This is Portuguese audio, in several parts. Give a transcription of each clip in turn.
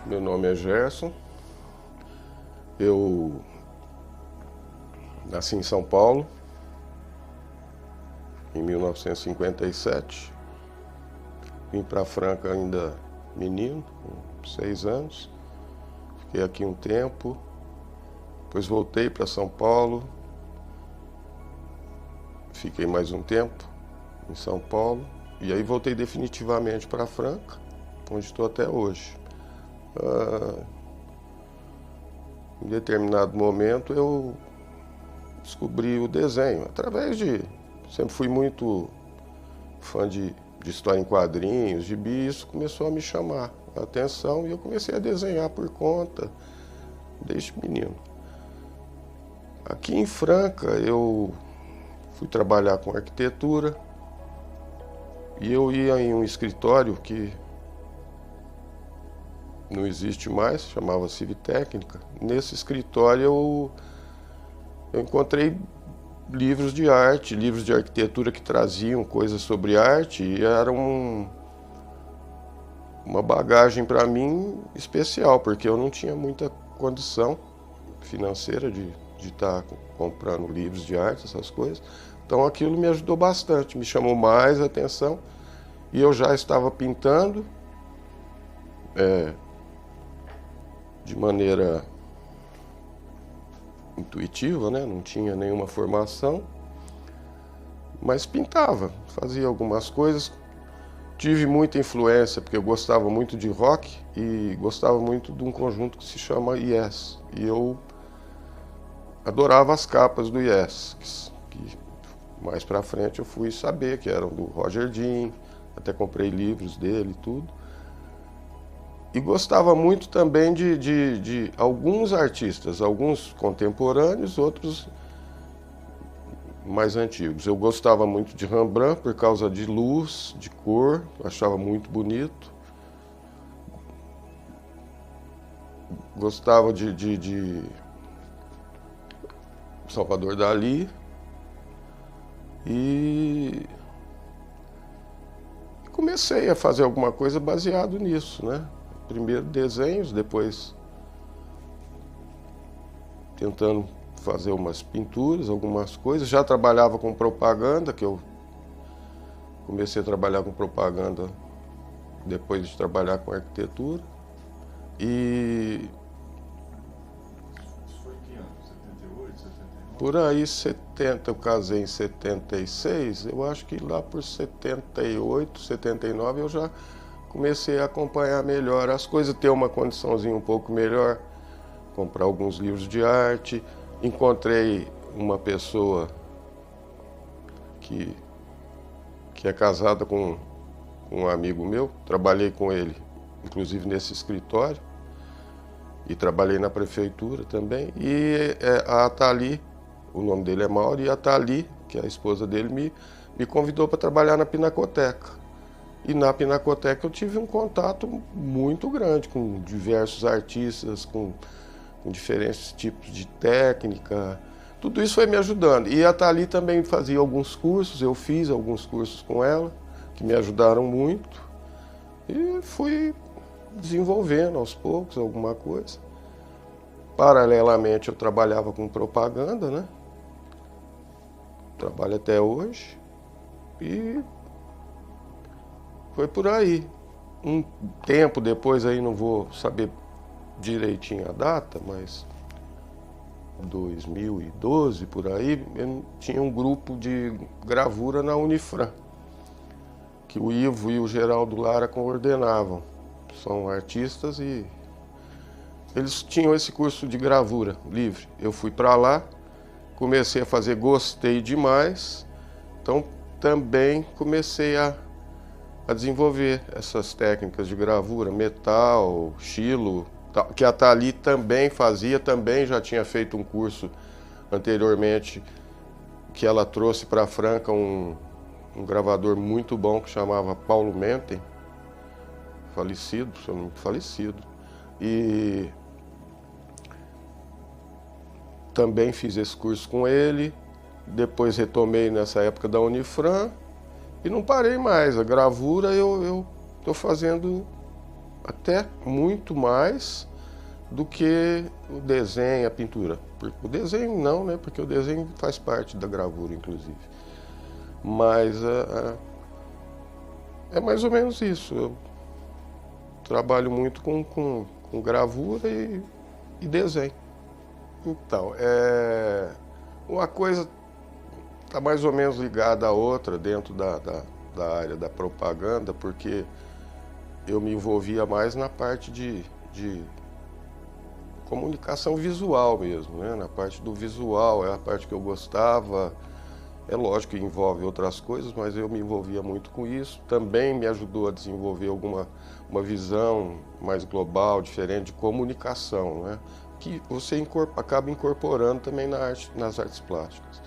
Meu nome é Gerson, eu nasci em São Paulo em 1957, vim para Franca ainda menino, com 6 anos, fiquei aqui um tempo, depois voltei para São Paulo, fiquei mais um tempo em São Paulo e aí voltei definitivamente para Franca, onde estou até hoje. Em determinado momento eu descobri o desenho, através de... Sempre fui muito fã de história em quadrinhos, gibi, isso começou a me chamar a atenção e eu comecei a desenhar por conta, desde menino. Aqui em Franca eu fui trabalhar com arquitetura e eu ia em um escritório que não existe mais, chamava Civitécnica. Nesse escritório eu encontrei livros de arte, livros de arquitetura que traziam coisas sobre arte e era uma bagagem para mim especial, porque eu não tinha muita condição financeira de estar comprando livros de arte, essas coisas. Então aquilo me ajudou bastante, me chamou mais a atenção e eu já estava pintando de maneira intuitiva, né? Não tinha nenhuma formação, mas pintava, fazia algumas coisas. Tive muita influência, porque eu gostava muito de rock e gostava muito de um conjunto que se chama Yes. E eu adorava as capas do Yes, que mais pra frente eu fui saber que eram do Roger Dean, até comprei livros dele e tudo. E gostava muito também de alguns artistas, alguns contemporâneos, outros mais antigos. Eu gostava muito de Rembrandt por causa de luz, de cor, achava muito bonito. Gostava de Salvador Dalí e comecei a fazer alguma coisa baseado nisso, né? Primeiro desenhos, depois tentando fazer umas pinturas, algumas coisas. Já trabalhava com propaganda, que eu comecei a trabalhar com propaganda depois de trabalhar com arquitetura. E Isso foi em que ano? 78, 79? por aí 70, eu casei em 76, eu acho que lá por 78, 79 eu já comecei a acompanhar melhor as coisas, ter uma condiçãozinha um pouco melhor, comprar alguns livros de arte. Encontrei uma pessoa que é casada com um amigo meu, trabalhei com ele, inclusive nesse escritório, e trabalhei na prefeitura também. E a Atali, o nome dele é Mauro, e a Atali, que é a esposa dele, me convidou para trabalhar na Pinacoteca. E na Pinacoteca eu tive um contato muito grande com diversos artistas, com diferentes tipos de técnica. Tudo isso foi me ajudando. E a Thalí também fazia alguns cursos, eu fiz alguns cursos com ela, que me ajudaram muito. E fui desenvolvendo aos poucos alguma coisa. Paralelamente eu trabalhava com propaganda, né? Trabalho até hoje. E foi por aí. Um tempo depois, aí não vou saber direitinho a data, mas 2012 por aí, eu tinha um grupo de gravura na Unifran, que o Ivo e o Geraldo Lara coordenavam. São artistas e eles tinham esse curso de gravura livre. Eu fui para lá, comecei a fazer, gostei demais, então também comecei a desenvolver essas técnicas de gravura, metal, xilo, que a Thalí também fazia, também já tinha feito um curso anteriormente, que ela trouxe para Franca um gravador muito bom que chamava Paulo Menten, falecido, seu nome falecido, e também fiz esse curso com ele. Depois retomei nessa época da Unifran e não parei mais. A gravura eu estou fazendo até muito mais do que o desenho, a pintura. O desenho não, né? Porque o desenho faz parte da gravura, inclusive. Mas é mais ou menos isso. Eu trabalho muito com gravura e desenho. Então, uma coisa está mais ou menos ligada à outra dentro da área da propaganda, porque eu me envolvia mais na parte de comunicação visual mesmo, né? Na parte do visual, é a parte que eu gostava. É lógico que envolve outras coisas, mas eu me envolvia muito com isso. Também me ajudou a desenvolver uma visão mais global, diferente de comunicação, né? Que você acaba incorporando também nas artes plásticas.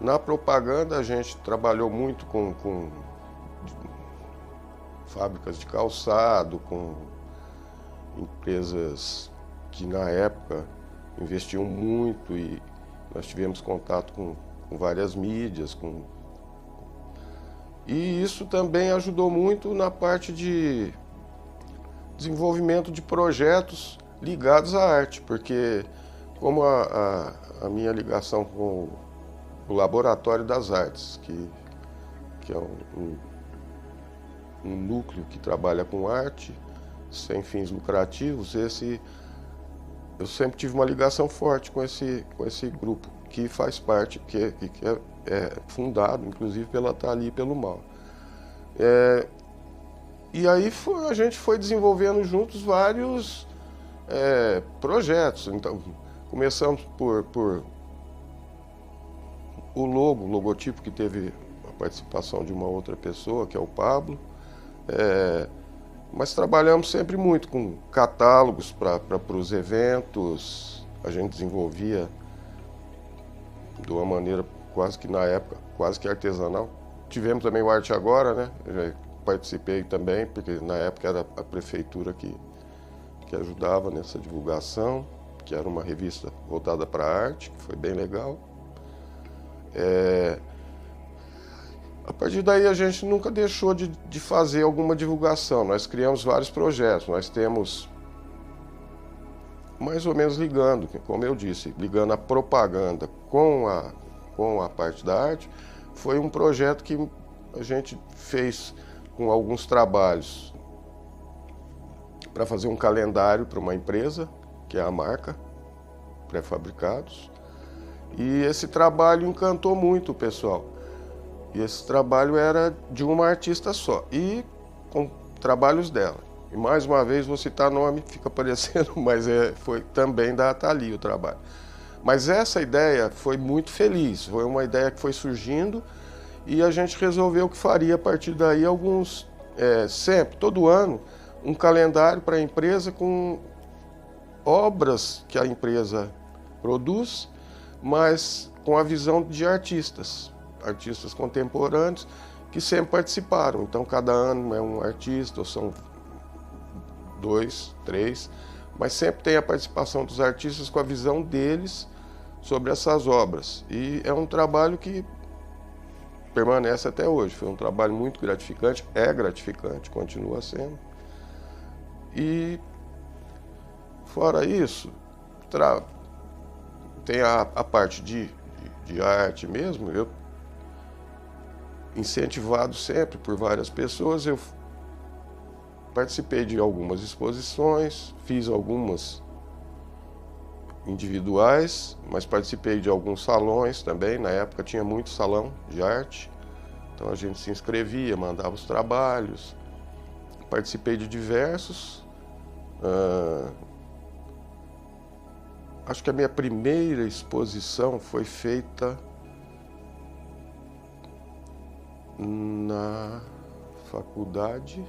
Na propaganda, a gente trabalhou muito com fábricas de calçado, com empresas que na época investiam muito, e nós tivemos contato com várias mídias. E isso também ajudou muito na parte de desenvolvimento de projetos ligados à arte, porque como a minha ligação com o Laboratório das Artes, que é um núcleo que trabalha com arte, sem fins lucrativos, eu sempre tive uma ligação forte com esse grupo, que faz parte, que é fundado, inclusive, pela Thalie e pelo Mauro. E aí a gente foi desenvolvendo juntos vários projetos. Então, começamos por o logotipo, que teve a participação de uma outra pessoa, que é o Pablo. Mas trabalhamos sempre muito com catálogos para os eventos. A gente desenvolvia de uma maneira quase que, na época, quase que artesanal. Tivemos também o Arte Agora, né? Eu já participei também, porque na época era a prefeitura que ajudava nessa divulgação, que era uma revista voltada para a arte, que foi bem legal. A partir daí a gente nunca deixou de fazer alguma divulgação. Nós criamos vários projetos. Nós temos, mais ou menos ligando, como eu disse, ligando a propaganda com a parte da arte. Foi um projeto que a gente fez com alguns trabalhos para fazer um calendário para uma empresa, que é a Marca, pré-fabricados. E esse trabalho encantou muito o pessoal. E esse trabalho era de uma artista só, e com trabalhos dela. E mais uma vez, vou citar nome, fica parecendo, mas foi também da Thalie o trabalho. Mas essa ideia foi muito feliz, foi uma ideia que foi surgindo, e a gente resolveu que faria a partir daí sempre, todo ano, um calendário para a empresa com obras que a empresa produz, mas com a visão de artistas contemporâneos que sempre participaram. Então, cada ano é um artista, ou são 2, 3, mas sempre tem a participação dos artistas com a visão deles sobre essas obras. E é um trabalho que permanece até hoje. Foi um trabalho muito gratificante, é gratificante, continua sendo. E, fora isso, tem a parte de arte mesmo. Eu, incentivado sempre por várias pessoas, eu participei de algumas exposições, fiz algumas individuais, mas participei de alguns salões também. Na época tinha muito salão de arte, então a gente se inscrevia, mandava os trabalhos. Participei de diversos. Acho que a minha primeira exposição foi feita na faculdade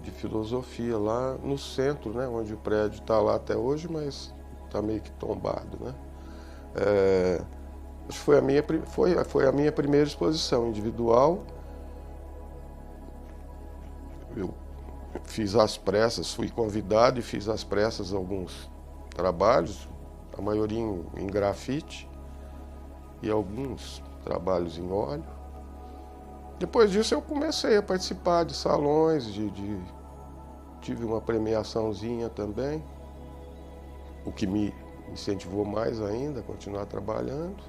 de filosofia, lá no centro, né, onde o prédio está lá até hoje, mas está meio que tombado, né? Acho que foi a minha primeira exposição individual. Eu fiz às pressas, fui convidado e fiz às pressas alguns trabalhos, a maioria em grafite e alguns trabalhos em óleo. Depois disso eu comecei a participar de salões, tive uma premiaçãozinha também, o que me incentivou mais ainda a continuar trabalhando.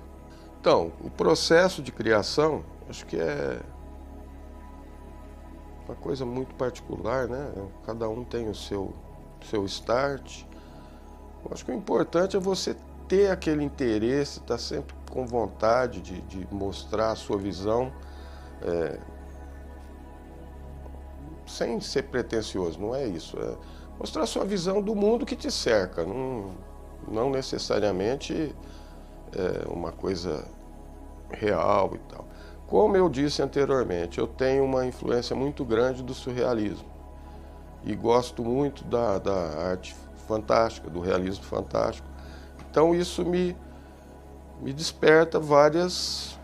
Então, o processo de criação, acho que é uma coisa muito particular, né? Cada um tem o seu start. Eu acho que o importante é você ter aquele interesse, estar sempre com vontade de mostrar a sua visão, sem ser pretensioso, não é isso. É mostrar a sua visão do mundo que te cerca, não necessariamente uma coisa real e tal. Como eu disse anteriormente, eu tenho uma influência muito grande do surrealismo e gosto muito da arte fantástica, do realismo fantástico. Então isso me desperta vários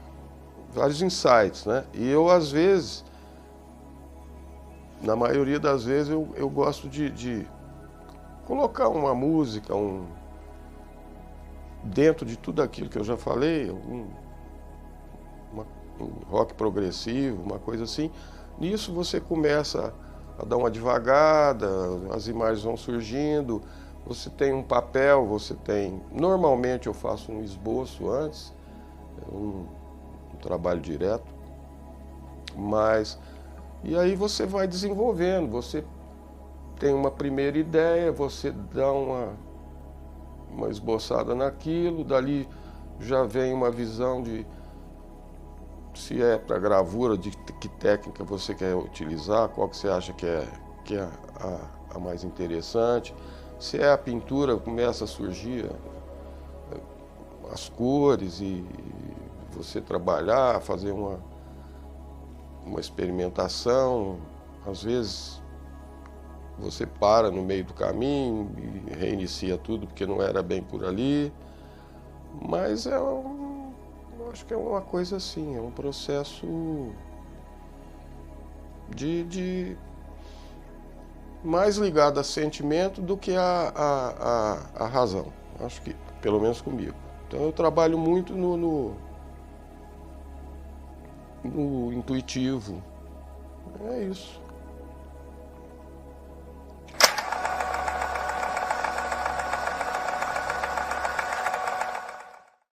insights, né? E eu, às vezes, na maioria das vezes, eu gosto de colocar uma música, dentro de tudo aquilo que eu já falei, um rock progressivo, uma coisa assim. Nisso você começa a dar uma devagada, as imagens vão surgindo, você tem um papel, Normalmente eu faço um esboço antes, um trabalho direto, mas... E aí você vai desenvolvendo, você tem uma primeira ideia, você dá uma esboçada naquilo, dali já vem uma visão de se é para gravura, de que técnica você quer utilizar, qual que você acha que é a mais interessante. Se é a pintura, começa a surgir as cores e você trabalhar, fazer uma experimentação. Às vezes você para no meio do caminho e reinicia tudo porque não era bem por ali. Mas acho que é uma coisa assim, é um processo de mais ligado a sentimento do que a razão. Acho que, pelo menos comigo. Então eu trabalho muito no intuitivo. É isso.